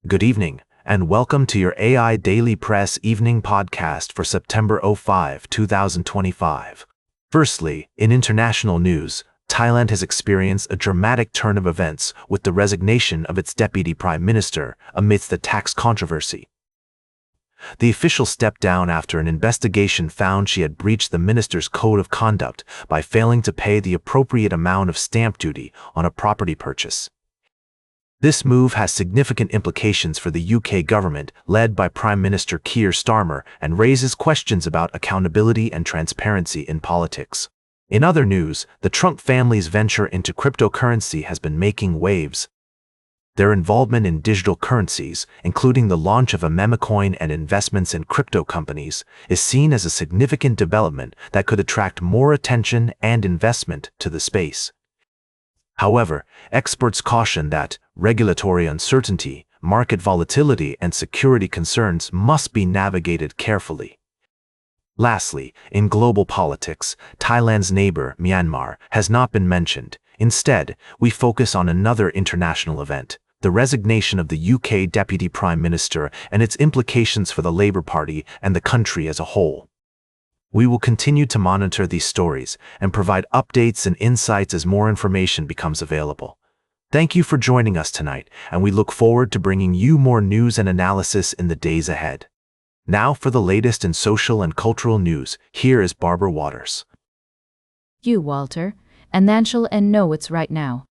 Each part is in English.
Good evening, and welcome to your AI Daily Press evening podcast for September 5, 2025. Firstly, in international news, Thailand has experienced a dramatic turn of events with the resignation of its deputy prime minister amidst the tax controversy. The official stepped down after an investigation found she had breached the minister's code of conduct by failing to pay the appropriate amount of stamp duty on a property purchase. This move has significant implications for the UK government, led by Prime Minister Keir Starmer, and raises questions about accountability and transparency in politics. In other news, the Trump family's venture into cryptocurrency has been making waves. Their involvement in digital currencies, including the launch of a memecoin and investments in crypto companies, is seen as a significant development that could attract more attention and investment to the space. However, experts caution that regulatory uncertainty, market volatility, and security concerns must be navigated carefully. Lastly, in global politics, Thailand's neighbor, Myanmar, has not been mentioned. Instead, we focus on another international event, the resignation of the UK Deputy Prime Minister and its implications for the Labour Party and the country as a whole. We will continue to monitor these stories and provide updates and insights as more information becomes available. Thank you for joining us tonight, and we look forward to bringing you more news and analysis in the days ahead. Now for the latest in social and cultural news, here is Barbara Waters. You, Walter, and Nanshal and know it's right now.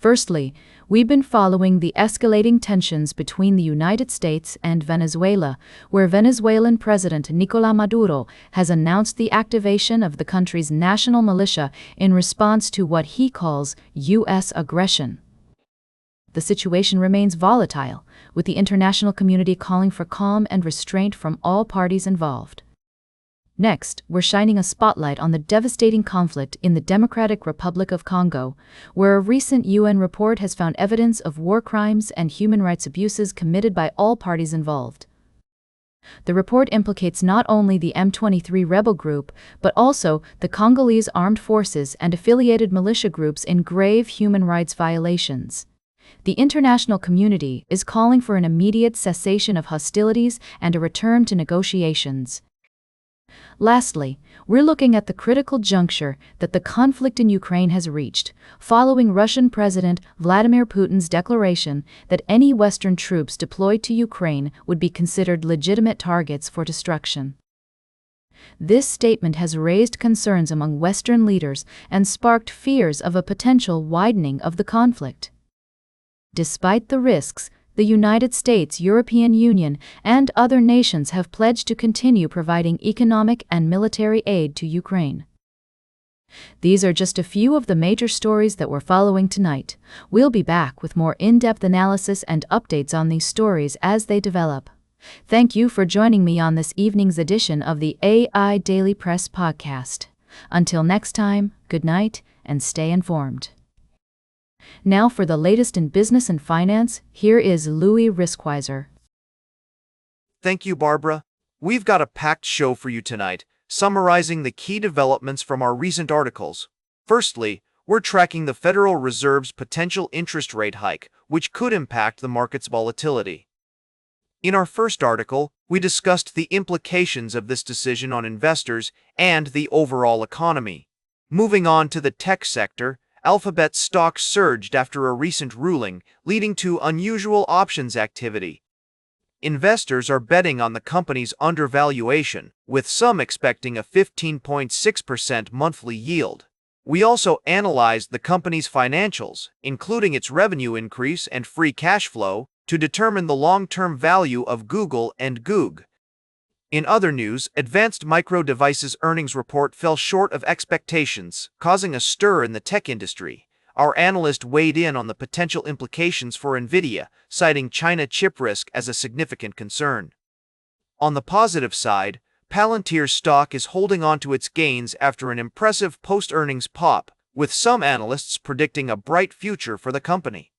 Firstly, we've been following the escalating tensions between the United States and Venezuela, where Venezuelan President Nicolás Maduro has announced the activation of the country's national militia in response to what he calls U.S. aggression. The situation remains volatile, with the international community calling for calm and restraint from all parties involved. Next, we're shining a spotlight on the devastating conflict in the Democratic Republic of Congo, where a recent UN report has found evidence of war crimes and human rights abuses committed by all parties involved. The report implicates not only the M23 rebel group, but also the Congolese armed forces and affiliated militia groups in grave human rights violations. The international community is calling for an immediate cessation of hostilities and a return to negotiations. Lastly, we're looking at the critical juncture that the conflict in Ukraine has reached, following Russian President Vladimir Putin's declaration that any Western troops deployed to Ukraine would be considered legitimate targets for destruction. This statement has raised concerns among Western leaders and sparked fears of a potential widening of the conflict. Despite the risks, the United States, European Union, and other nations have pledged to continue providing economic and military aid to Ukraine. These are just a few of the major stories that we're following tonight. We'll be back with more in-depth analysis and updates on these stories as they develop. Thank you for joining me on this evening's edition of the AI Daily Press podcast. Until next time, good night and stay informed. Now for the latest in business and finance, here is Louis Riskweiser. Thank you, Barbara. We've got a packed show for you tonight, summarizing the key developments from our recent articles. Firstly, we're tracking the Federal Reserve's potential interest rate hike, which could impact the market's volatility. In our first article, we discussed the implications of this decision on investors and the overall economy. Moving on to the tech sector, Alphabet stock surged after a recent ruling, leading to unusual options activity. Investors are betting on the company's undervaluation, with some expecting a 15.6% monthly yield. We also analyzed the company's financials, including its revenue increase and free cash flow, to determine the long-term value of Google and Goog. In other news, Advanced Micro Devices' earnings report fell short of expectations, causing a stir in the tech industry. Our analyst weighed in on the potential implications for NVIDIA, citing China chip risk as a significant concern. On the positive side, Palantir stock is holding on to its gains after an impressive post-earnings pop, with some analysts predicting a bright future for the company.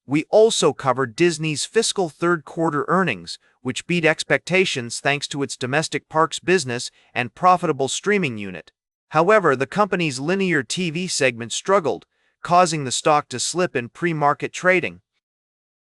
We also covered Disney's fiscal third-quarter earnings, which beat expectations thanks to its domestic parks business and profitable streaming unit. However, the company's linear TV segment struggled, causing the stock to slip in pre-market trading.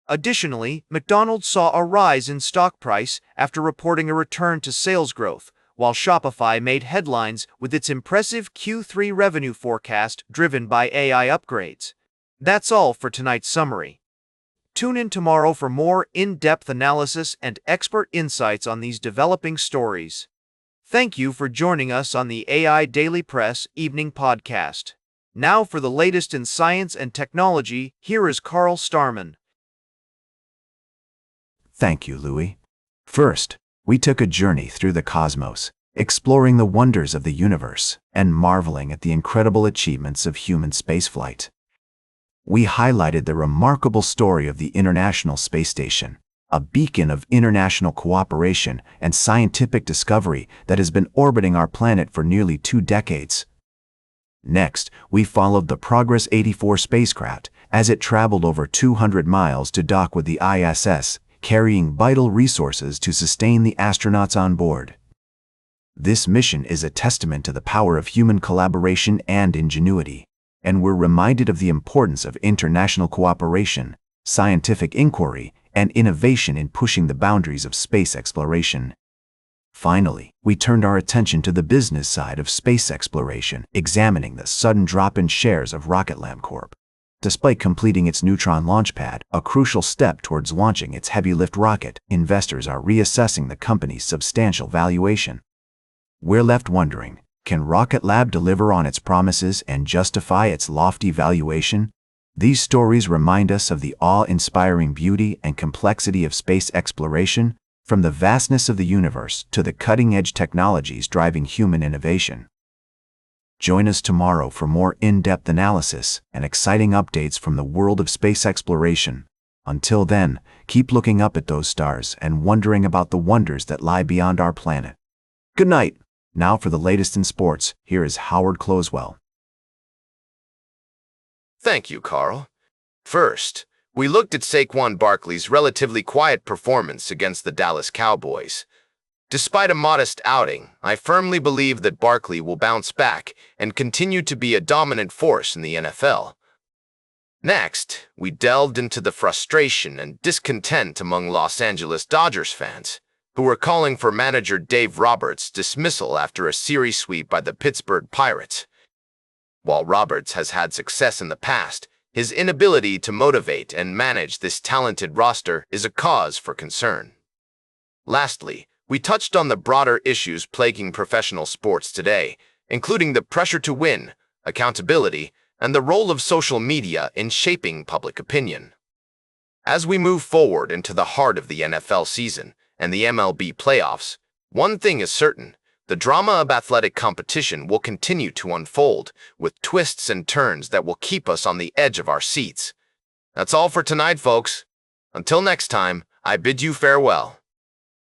Additionally, McDonald's saw a rise in stock price after reporting a return to sales growth, while Shopify made headlines with its impressive Q3 revenue forecast driven by AI upgrades. That's all for tonight's summary. Tune in tomorrow for more in-depth analysis and expert insights on these developing stories. Thank you for joining us on the AI Daily Press Evening Podcast. Now for the latest in science and technology, here is Carl Starman. Thank you, Louis. First, we took a journey through the cosmos, exploring the wonders of the universe and marveling at the incredible achievements of human spaceflight. We highlighted the remarkable story of the International Space Station, a beacon of international cooperation and scientific discovery that has been orbiting our planet for nearly 2 decades. Next, we followed the Progress 84 spacecraft as it traveled over 200 miles to dock with the ISS, carrying vital resources to sustain the astronauts on board. This mission is a testament to the power of human collaboration and ingenuity, and we're reminded of the importance of international cooperation, scientific inquiry, and innovation in pushing the boundaries of space exploration. Finally, we turned our attention to the business side of space exploration, examining the sudden drop in shares of Rocket Lab Corp. Despite completing its Neutron launch pad, a crucial step towards launching its heavy-lift rocket, investors are reassessing the company's substantial valuation. We're left wondering, can Rocket Lab deliver on its promises and justify its lofty valuation? These stories remind us of the awe-inspiring beauty and complexity of space exploration, from the vastness of the universe to the cutting-edge technologies driving human innovation. Join us tomorrow for more in-depth analysis and exciting updates from the world of space exploration. Until then, keep looking up at those stars and wondering about the wonders that lie beyond our planet. Good night. Now for the latest in sports, here is Howard Closewell. Thank you, Carl. First, we looked at Saquon Barkley's relatively quiet performance against the Dallas Cowboys. Despite a modest outing, I firmly believe that Barkley will bounce back and continue to be a dominant force in the NFL. Next, we delved into the frustration and discontent among Los Angeles Dodgers fans, who were calling for manager Dave Roberts' dismissal after a series sweep by the Pittsburgh Pirates. While Roberts has had success in the past, his inability to motivate and manage this talented roster is a cause for concern. Lastly, we touched on the broader issues plaguing professional sports today, including the pressure to win, accountability, and the role of social media in shaping public opinion. As we move forward into the heart of the NFL season and the MLB playoffs, one thing is certain: the drama of athletic competition will continue to unfold, with twists and turns that will keep us on the edge of our seats. That's all for tonight, folks. Until next time, I bid you farewell.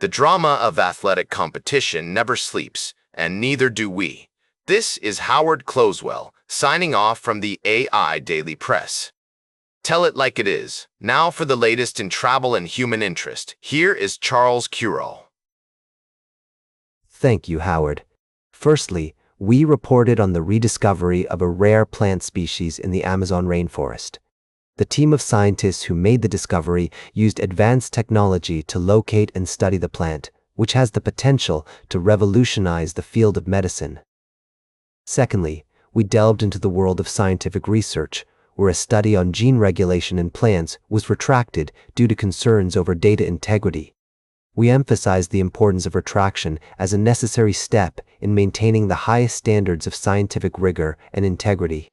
The drama of athletic competition never sleeps, and neither do we. This is Howard Closewell, signing off from the AI Daily Press. Tell it like it is. Now for the latest in travel and human interest, here is Charles Curall. Thank you, Howard. Firstly, we reported on the rediscovery of a rare plant species in the Amazon rainforest. The team of scientists who made the discovery used advanced technology to locate and study the plant, which has the potential to revolutionize the field of medicine. Secondly, we delved into the world of scientific research, where a study on gene regulation in plants was retracted due to concerns over data integrity. We emphasized the importance of retraction as a necessary step in maintaining the highest standards of scientific rigor and integrity.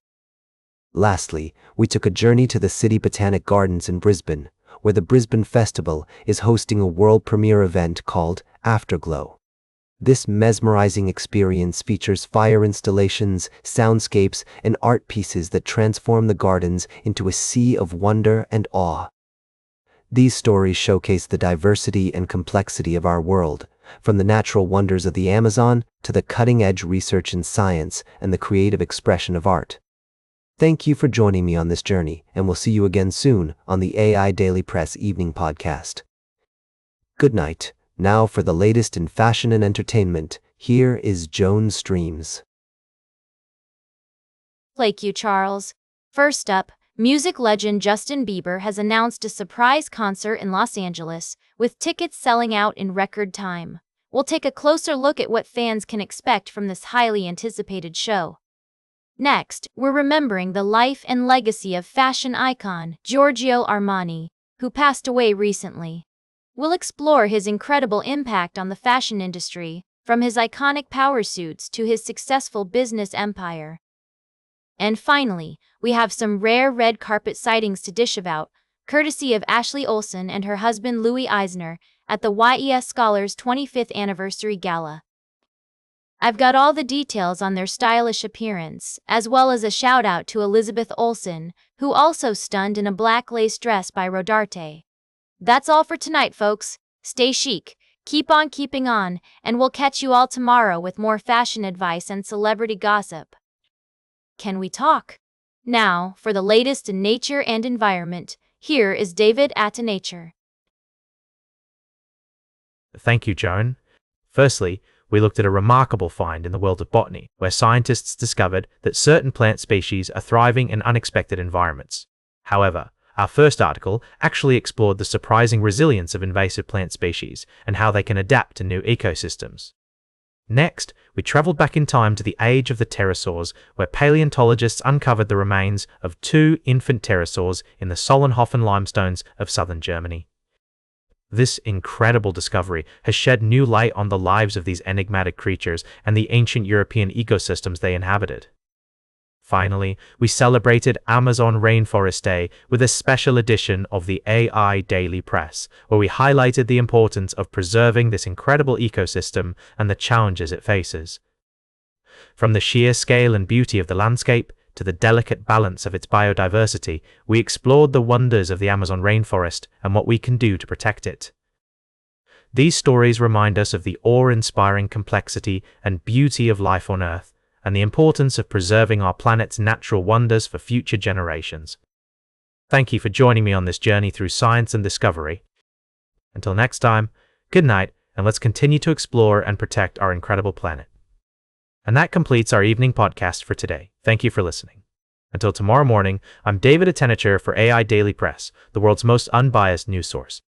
Lastly, we took a journey to the City Botanic Gardens in Brisbane, where the Brisbane Festival is hosting a world premiere event called Afterglow. This mesmerizing experience features fire installations, soundscapes, and art pieces that transform the gardens into a sea of wonder and awe. These stories showcase the diversity and complexity of our world, from the natural wonders of the Amazon to the cutting-edge research in science and the creative expression of art. Thank you for joining me on this journey, and we'll see you again soon on the AI Daily Press Evening Podcast. Good night. Now for the latest in fashion and entertainment, here is Joan Streams. Thank you, Charles. First up, Music legend Justin Bieber has announced a surprise concert in Los Angeles, with tickets selling out in record time. We'll take a closer look at what fans can expect from this highly anticipated show. Next, we're remembering the life and legacy of fashion icon Giorgio Armani, who passed away recently. We'll explore his incredible impact on the fashion industry, from his iconic power suits to his successful business empire. And finally, we have some rare red carpet sightings to dish about, courtesy of Ashley Olsen and her husband Louis Eisner at the YES Scholars 25th Anniversary Gala. I've got all the details on their stylish appearance, as well as a shout-out to Elizabeth Olsen, who also stunned in a black lace dress by Rodarte. That's all for tonight, folks. Stay chic, keep on keeping on, and we'll catch you all tomorrow with more fashion advice and celebrity gossip. Can we talk? Now, for the latest in nature and environment, here is David at Nature. Thank you, Joan. Firstly, we looked at a remarkable find in the world of botany, where scientists discovered that certain plant species are thriving in unexpected environments. However, our first article actually explored the surprising resilience of invasive plant species and how they can adapt to new ecosystems. Next, we traveled back in time to the age of the pterosaurs, where paleontologists uncovered the remains of 2 infant pterosaurs in the Solnhofen limestones of southern Germany. This incredible discovery has shed new light on the lives of these enigmatic creatures and the ancient European ecosystems they inhabited. Finally, we celebrated Amazon Rainforest Day with a special edition of the AIDailyPress, where we highlighted the importance of preserving this incredible ecosystem and the challenges it faces. From the sheer scale and beauty of the landscape to the delicate balance of its biodiversity, we explored the wonders of the Amazon rainforest and what we can do to protect it. These stories remind us of the awe-inspiring complexity and beauty of life on Earth, and the importance of preserving our planet's natural wonders for future generations. Thank you for joining me on this journey through science and discovery. Until next time, good night, and let's continue to explore and protect our incredible planet. And that completes our evening podcast for today. Thank you for listening. Until tomorrow morning, I'm David Attenacher for AI Daily Press, the world's most unbiased news source.